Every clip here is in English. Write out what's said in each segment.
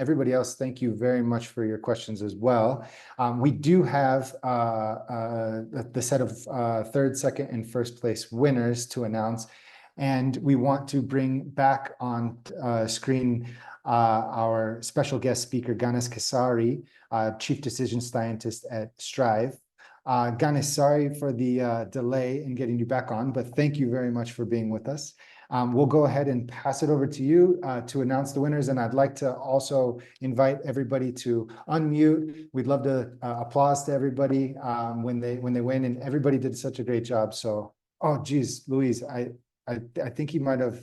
everybody else, thank you very much for your questions as well. We do have the set of third, second, and first place winners to announce. And we want to bring back on screen our special guest speaker, Ganesh Kesari, Chief Decision Scientist at Strive. Ganesh, sorry for the delay in getting you back on, but thank you very much for being with us. We'll go ahead and pass it over to you to announce the winners. And I'd like to also invite everybody to unmute. We'd love to applause to everybody when they win. And everybody did such a great job. So, oh, geez, Luis, I think he might have.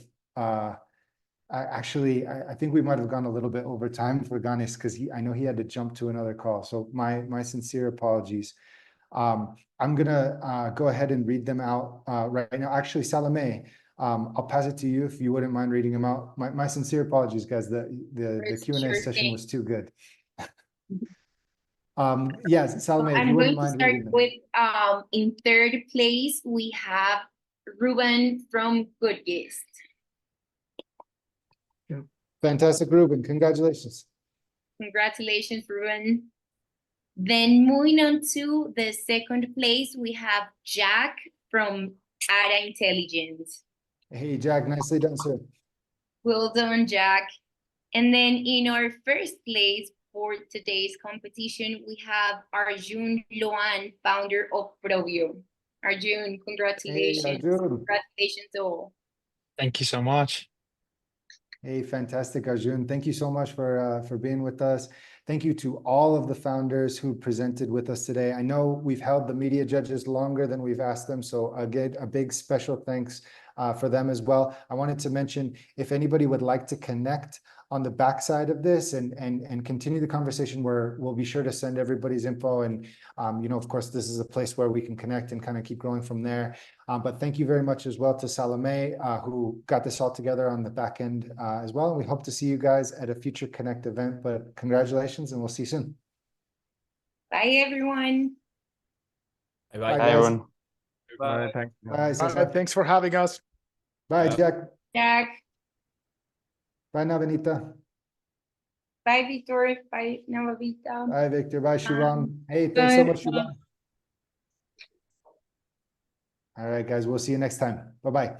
I think we might have gone a little bit over time for Ganesh because I know he had to jump to another call. So my sincere apologies. I'm gonna go ahead and read them out right now. Actually, Salome, I'll pass it to you if you wouldn't mind reading them out. My sincere apologies, guys. The Q&A session was too good. Yes, Salome, if you wouldn't mind reading them. I'm going to start with in third place we have Ruben from Good Guest. Fantastic, Ruben. Congratulations. Congratulations, Ruben. Then moving on to the second place, we have Jack from Ada Intelligence. Hey, Jack, nicely done, sir. Well done, Jack. And then in our first place for today's competition, we have Arjun Loan, founder of Provio. Arjun, congratulations. Hey, Arjun. Congratulations all. Thank you so much. Hey, fantastic, Arjun. Thank you so much for being with us. Thank you to all of the founders who presented with us today. I know we've held the media judges longer than we've asked them, so again, a big special thanks for them as well. I wanted to mention, if anybody would like to connect on the backside of this and continue the conversation, where we'll be sure to send everybody's info. And, of course, this is a place where we can connect and kind of keep growing from there. But thank you very much as well to Salome, who got this all together on the back end as well. And we hope to see you guys at a future Connect event, but congratulations and we'll see you soon. Bye, everyone. Bye, Bye, everyone. Bye. Thanks. Bye, Cesar. Thanks for having us. Bye, Jack. Jack. Bye, Navanita. Bye, Victor. Bye, Navavita. Bye, Victor. Bye, Shubham. Hey, thanks so much, Shubham. All right, guys, we'll see you next time. Bye-bye.